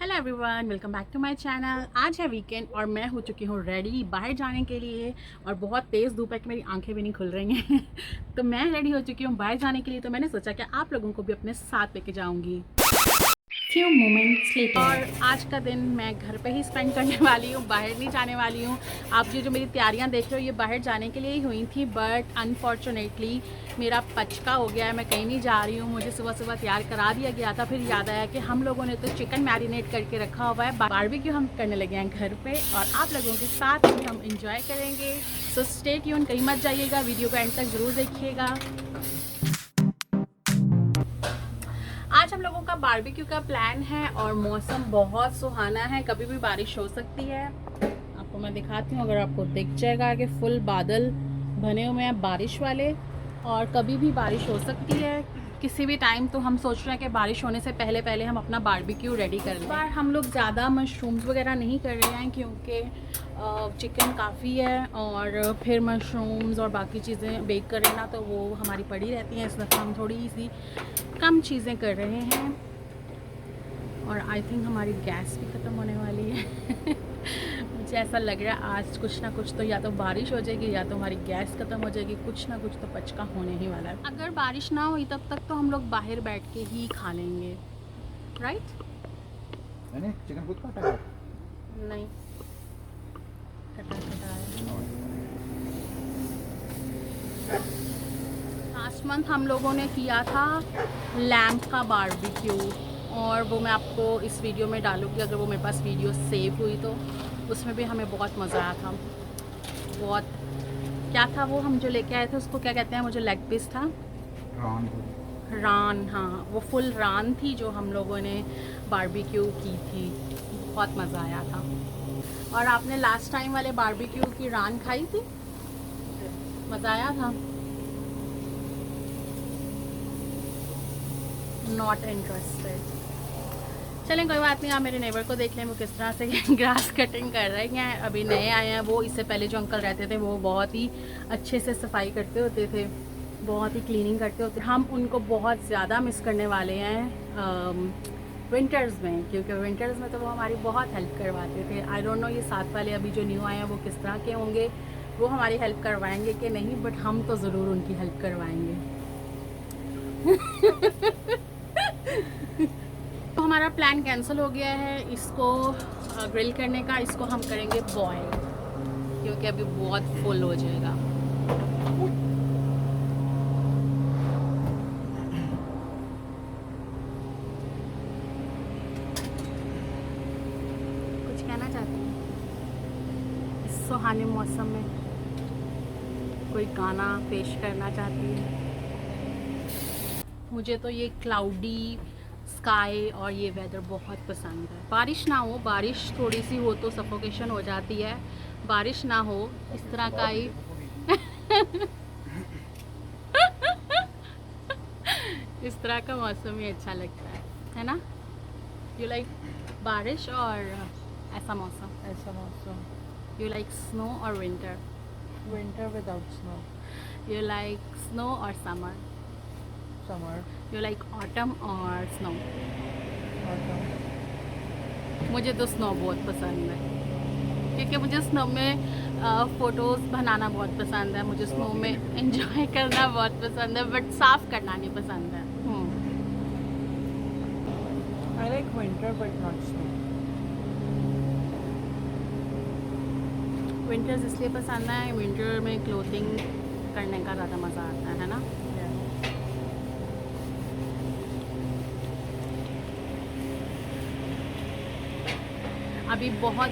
Hello everyone, welcome back to my channel. आज है weekend और मैं हो चुकी हूँ रेडी बाहर जाने के लिए। और बहुत तेज़ धूप है कि मेरी आंखें भी नहीं खुल रही हैं तो मैं रेडी हो चुकी हूँ बाहर जाने के लिए। तो मैंने सोचा कि आप लोगों को भी अपने साथ लेके जाऊँगी। Few moments later. और आज का दिन मैं घर पे ही स्पेंड करने वाली हूँ, बाहर नहीं जाने वाली हूँ। आप जो मेरी तैयारियाँ देख रहे हो ये बाहर जाने के लिए ही हुई थी, बट अनफॉर्चुनेटली मेरा पचका हो गया है, मैं कहीं नहीं जा रही हूँ। मुझे सुबह सुबह तैयार करा दिया गया था, फिर याद आया कि हम लोगों ने तो चिकन मैरिनेट करके रखा हुआ है, बारबेक्यू हम करने लगे हैं घर पे और आप लोगों के साथ भी हम इंजॉय करेंगे। सो स्टे ट्यून, कहीं मत जाइएगा, वीडियो को एंड तक ज़रूर देखिएगा। आज हम लोगों का बारबेक्यू का प्लान है और मौसम बहुत सुहाना है, कभी भी बारिश हो सकती है। आपको मैं दिखाती हूँ, अगर आपको दिख जाएगा कि फुल बादल बने हुए हैं बारिश वाले, और कभी भी बारिश हो सकती है किसी भी टाइम। तो हम सोच रहे हैं कि बारिश होने से पहले पहले हम अपना बारबेक्यू रेडी कर लें। इस बार हम लोग ज़्यादा मशरूम्स वगैरह नहीं कर रहे हैं क्योंकि चिकन काफ़ी है और फिर मशरूम्स और बाकी चीज़ें बेक करें ना तो वो हमारी पड़ी रहती हैं। इस दफ़ा हम थोड़ी सी कम चीज़ें कर रहे हैं। और आई थिंक हमारी गैस भी ख़त्म होने वाली है मुझे ऐसा लग रहा है आज कुछ ना कुछ तो या तो बारिश हो जाएगी या तो हमारी गैस ख़त्म हो जाएगी, कुछ ना कुछ तो पचका होने ही वाला है। अगर बारिश ना हुई तब तक तो हम लोग बाहर बैठ के ही खा लेंगे, राइट? चिकन खुद काटा है? नहीं, कटा है। लास्ट मंथ हम लोगों ने किया था लैम्प का बारबेक्यू और वो मैं आपको इस वीडियो में डालूँगी अगर वो मेरे पास वीडियो सेव हुई तो। उसमें भी हमें बहुत मज़ा आया था। बहुत क्या था वो हम जो लेके आए थे उसको क्या कहते हैं, मुझे लेग पीस था, रान। हाँ, वो फुल रान थी जो हम लोगों ने बारबेक्यू की थी, बहुत मज़ा आया था। और आपने लास्ट टाइम वाले बारबेक्यू की रान खाई थी? मज़ा आया था? Not interested. चलें कोई बात नहीं, आप मेरे नेबर को देख लें वो किस तरह से ग्रास कटिंग कर रहे हैं। अभी नए आए हैं वो, इससे पहले जो अंकल रहते थे वो बहुत ही अच्छे से सफाई करते होते थे, बहुत ही क्लीनिंग करते होते। हम उनको बहुत ज़्यादा मिस करने वाले हैं विंटर्स में, क्योंकि विंटर्स में तो वो हमारी बहुत हेल्प करवाते थे। आई डोंट नो ये साथ वाले अभी जो न्यू आए हैं वो किस तरह के होंगे, वो हमारी हेल्प करवाएंगे कि नहीं, बट हम तो ज़रूर उनकी हेल्प करवाएंगे तो हमारा प्लान कैंसिल हो गया है इसको ग्रिल करने का। इसको हम करेंगे बॉयल क्योंकि अभी बहुत फुल हो जाएगा। कुछ कहना चाहती हैं इस सुहाने मौसम में? कोई गाना पेश करना चाहती है? मुझे तो ये क्लाउडी स्काई और ये वेदर बहुत पसंद है। बारिश ना हो, बारिश थोड़ी सी हो तो सफोकेशन हो जाती है, बारिश ना हो इस तरह का ही इस तरह का मौसम ही अच्छा लगता है ना? यू लाइक बारिश और ऐसा मौसम? ऐसा मौसम। यू लाइक स्नो और winter? Winter without snow. You like snow और summer? Summer. You like autumn और स्नो? ऑटम। मुझे तो स्नो बहुत पसंद है क्योंकि मुझे स्नो में फ़ोटोज़ बनाना बहुत पसंद है, मुझे स्नो में एंजॉय करना बहुत पसंद है, बट साफ़ करना नहीं पसंद है। I like winter but not snow. Winters इसलिए पसंद है, विंटर में क्लोथिंग करने का ज़्यादा मज़ा आता है ना? अभी बहुत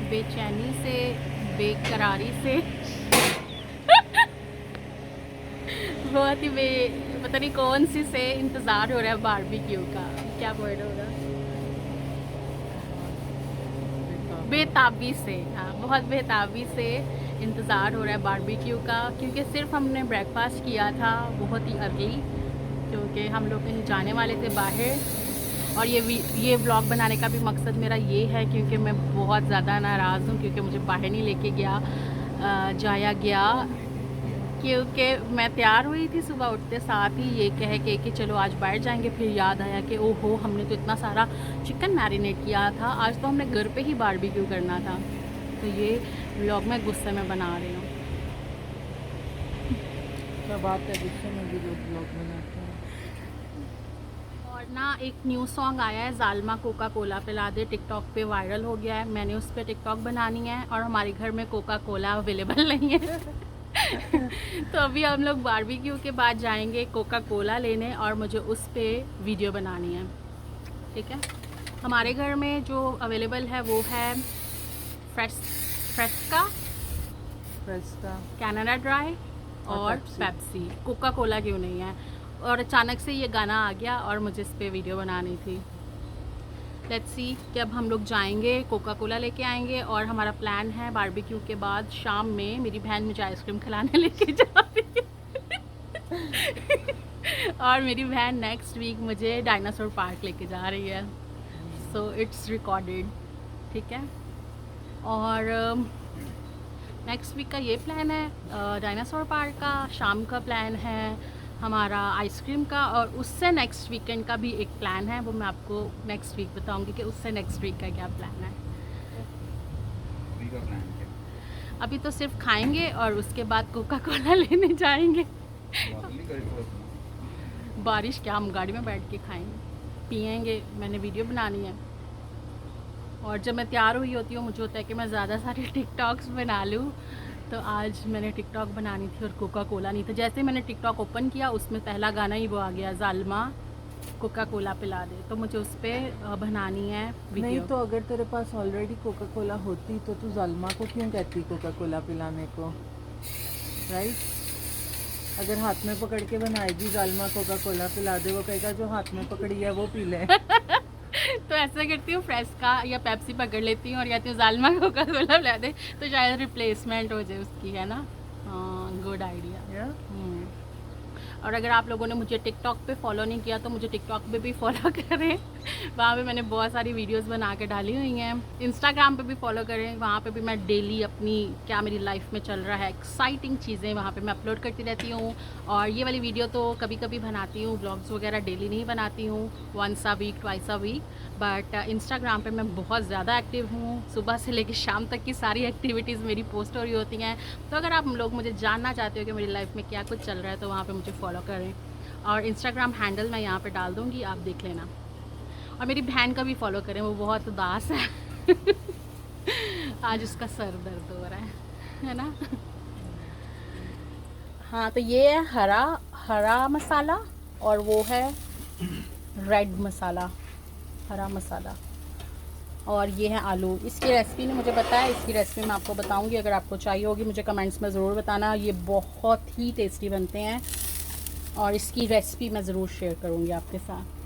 बेचैनी से, बेकरारी से बहुत ही पता नहीं कौन सी से इंतज़ार हो रहा है बारबेक्यू का। क्या वर्ड होगा? बेताबी से। हाँ, बहुत बेताबी से इंतज़ार हो रहा है बारबेक्यू का, क्योंकि सिर्फ हमने ब्रेकफास्ट किया था बहुत ही अर्ली, क्योंकि हम लोग कहीं जाने वाले थे बाहर। और ये व्लॉग बनाने का भी मकसद मेरा ये है क्योंकि मैं बहुत ज़्यादा नाराज़ हूँ क्योंकि मुझे बाहर नहीं लेके जाया गया क्योंकि मैं तैयार हुई थी सुबह उठते साथ ही ये कह के कि चलो आज बाहर जाएंगे, फिर याद आया कि ओहो हमने तो इतना सारा चिकन मैरिनेट किया था, आज तो हमने घर पे ही बारबेक्यू करना था। तो ये व्लॉग मैं गुस्से में बना रही हूँ। क्या बात है, गुस्से में भी लोग ब्लॉग बनाते हैं। और ना एक न्यू सॉन्ग आया है, जालमा कोका कोला पिला दे, टिकटॉक पे वायरल हो गया है। मैंने उस पर टिकटॉक बनानी है और हमारे घर में कोका कोला अवेलेबल नहीं है। तो अभी हम लोग बारबेक्यू के बाद जाएंगे कोका कोला लेने और मुझे उस पर वीडियो बनानी है। ठीक है, हमारे घर में जो अवेलेबल है वो है फ्रेस्का, कैनेडा ड्राई और पेप्सी। कोका कोला क्यों नहीं है? और अचानक से ये गाना आ गया और मुझे इस पर वीडियो बनानी थी। लेट्स सी कि अब हम लोग जाएंगे कोका कोला लेके आएंगे और हमारा प्लान है बारबेक्यू के बाद शाम में मेरी बहन मुझे आइसक्रीम खिलाने लेके जा रही है। और मेरी बहन नेक्स्ट वीक मुझे डायनासोर पार्क लेके जा रही है। So it's recorded. ठीक है, और नेक्स्ट वीक का ये प्लान है डायनासोर पार्क का, शाम का प्लान है हमारा आइसक्रीम का, और उससे नेक्स्ट वीकेंड का भी एक प्लान है, वो मैं आपको नेक्स्ट वीक बताऊंगी कि उससे नेक्स्ट वीक का क्या प्लान है। अभी तो सिर्फ खाएंगे और उसके बाद कोका कोला लेने जाएंगे। बारिश क्या, हम गाड़ी में बैठ के खाएंगे पिएंगे, मैंने वीडियो बनानी है। और जब मैं तैयार हुई होती हूँ मुझे होता है कि मैं ज़्यादा सारे टिकटॉक्स बना लूँ, तो आज मैंने टिकटॉक बनानी थी और कोका कोला नहीं था। जैसे मैंने टिकटॉक ओपन किया उसमें पहला गाना ही वो आ गया, जालमा कोका कोला पिला दे, तो मुझे उस पर बनानी है वीडियो। नहीं तो अगर तेरे पास ऑलरेडी कोका कोला होती तो तू जालमा को क्यों कहती कोका कोला पिलाने को, राइट? अगर हाथ में पकड़ के बनाएगी जालमा कोका कोला पिला दे, वो कहेगा जो हाथ में पकड़ी है वो पी ले। तो ऐसा करती हूँ, फ्रेस्का या पेप्सी पकड़ लेती हूँ और कहती हूँ जालमा कोका कोला पिला दे, तो शायद रिप्लेसमेंट हो जाए उसकी, है ना? हाँ, गुड आइडिया। और अगर आप लोगों ने मुझे टिकटॉक पे फॉलो नहीं किया तो मुझे टिकटॉक पे भी फॉलो करें, वहाँ पे मैंने बहुत सारी वीडियोस बना के डाली हुई हैं। इंस्टाग्राम पे भी फॉलो करें, वहाँ पे भी मैं डेली अपनी क्या मेरी लाइफ में चल रहा है एक्साइटिंग चीज़ें वहाँ पे मैं अपलोड करती रहती हूँ। और ये वाली वीडियो तो कभी कभी बनाती हूँ, ब्लॉग्स वगैरह डेली नहीं बनाती हूँ, once a week twice a week, but Instagram पे मैं बहुत ज़्यादा एक्टिव हूँ। सुबह से लेकर शाम तक की सारी एक्टिविटीज़ मेरी पोस्ट हो रही होती हैं। तो अगर आप लोग मुझे जानना चाहते हो कि मेरी लाइफ में क्या कुछ चल रहा है तो वहाँ पे मुझे फॉलो करें, और इंस्टाग्राम हैंडल मैं यहाँ पे डाल दूँगी, आप देख लेना। और मेरी बहन का भी फॉलो करें, वो बहुत उदास है। आज उसका सर दर्द हो रहा है ना? हाँ, तो ये है हरा मसाला और वो है रेड मसाला, हरा मसाला, और ये है आलू। इसकी रेसिपी ने मुझे बताया, इसकी रेसिपी मैं आपको बताऊंगी, अगर आपको चाहिए होगी मुझे कमेंट्स में ज़रूर बताना। ये बहुत ही टेस्टी बनते हैं और इसकी रेसिपी मैं ज़रूर शेयर करूंगी आपके साथ।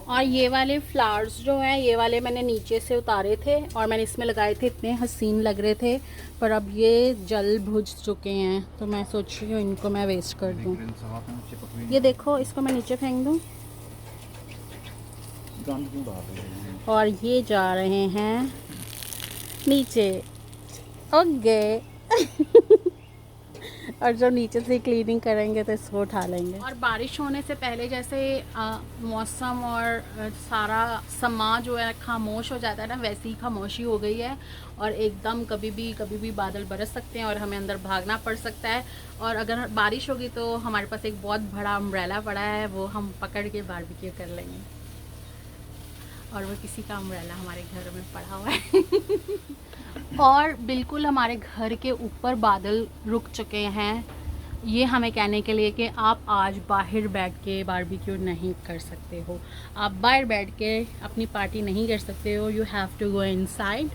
और ये वाले फ्लावर्स जो हैं, ये वाले मैंने नीचे से उतारे थे और मैंने इसमें लगाए थे, इतने हसीन लग रहे थे, पर अब ये जल भुज चुके हैं, तो मैं सोच रही हूँ इनको मैं वेस्ट कर दूँ। ये देखो, इसको मैं नीचे फेंक दूँ। और ये जा रहे हैं नीचे, ओके। और जब नीचे से क्लीनिंग करेंगे तो इसको उठा लेंगे। और बारिश होने से पहले जैसे मौसम और सारा समाज जो है खामोश हो जाता है ना, वैसी ही खामोशी हो गई है और एकदम कभी भी बादल बरस सकते हैं और हमें अंदर भागना पड़ सकता है। और अगर बारिश होगी तो हमारे पास एक बहुत बड़ा अम्ब्रेला पड़ा है, वो हम पकड़ के बारबेक्यू कर लेंगे। और वो किसी का अम्ब्रेला हमारे घर में पड़ा हुआ है। और बिल्कुल हमारे घर के ऊपर बादल रुक चुके हैं, ये हमें कहने के लिए कि आप आज बाहर बैठ के बारबेक्यू नहीं कर सकते हो, आप बाहर बैठ के अपनी पार्टी नहीं कर सकते हो, you have to go inside.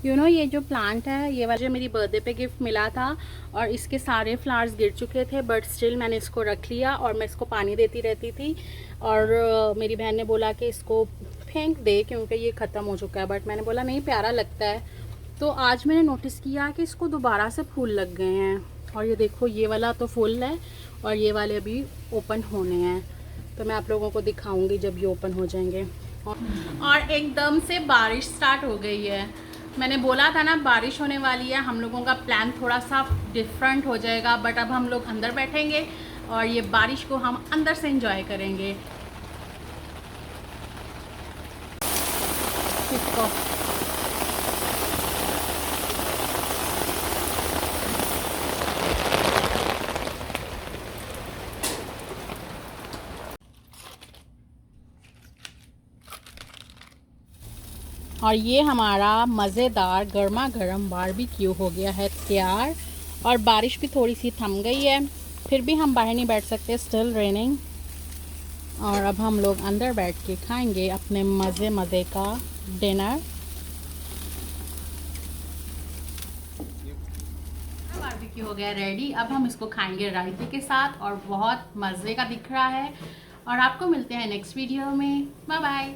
You know, ये जो प्लांट है, ये वाला मेरी बर्थडे पे गिफ्ट मिला था और इसके सारे फ्लावर्स गिर चुके थे, बट स्टिल मैंने इसको रख लिया और मैं इसको पानी देती रहती थी। और मेरी बहन ने बोला कि इसको फेंक दे क्योंकि ये ख़त्म हो चुका है, बट मैंने बोला नहीं, प्यारा लगता है। तो आज मैंने नोटिस किया कि इसको दोबारा से फूल लग गए हैं। और ये देखो, ये वाला तो फुल है और ये वाले अभी ओपन होने हैं, तो मैं आप लोगों को दिखाऊंगी जब ये ओपन हो जाएंगे। और एकदम से बारिश स्टार्ट हो गई है मैंने बोला था ना बारिश होने वाली है, हम लोगों का प्लान थोड़ा सा डिफरेंट हो जाएगा, बट अब हम लोग अंदर बैठेंगे और ये बारिश को हम अंदर से एंजॉय करेंगे। किसको और ये हमारा मज़ेदार गर्मा गर्म बारबेक्यू हो गया है तैयार। और बारिश भी थोड़ी सी थम गई है, फिर भी हम बाहर नहीं बैठ सकते, स्टिल रेनिंग। और अब हम लोग अंदर बैठ के खाएंगे अपने मज़े का डिनर। बारबेक्यू हो गया रेडी, अब हम इसको खाएंगे रायते के साथ और बहुत मज़े का दिख रहा है। और आपको मिलते हैं नेक्स्ट वीडियो में। Bye bye.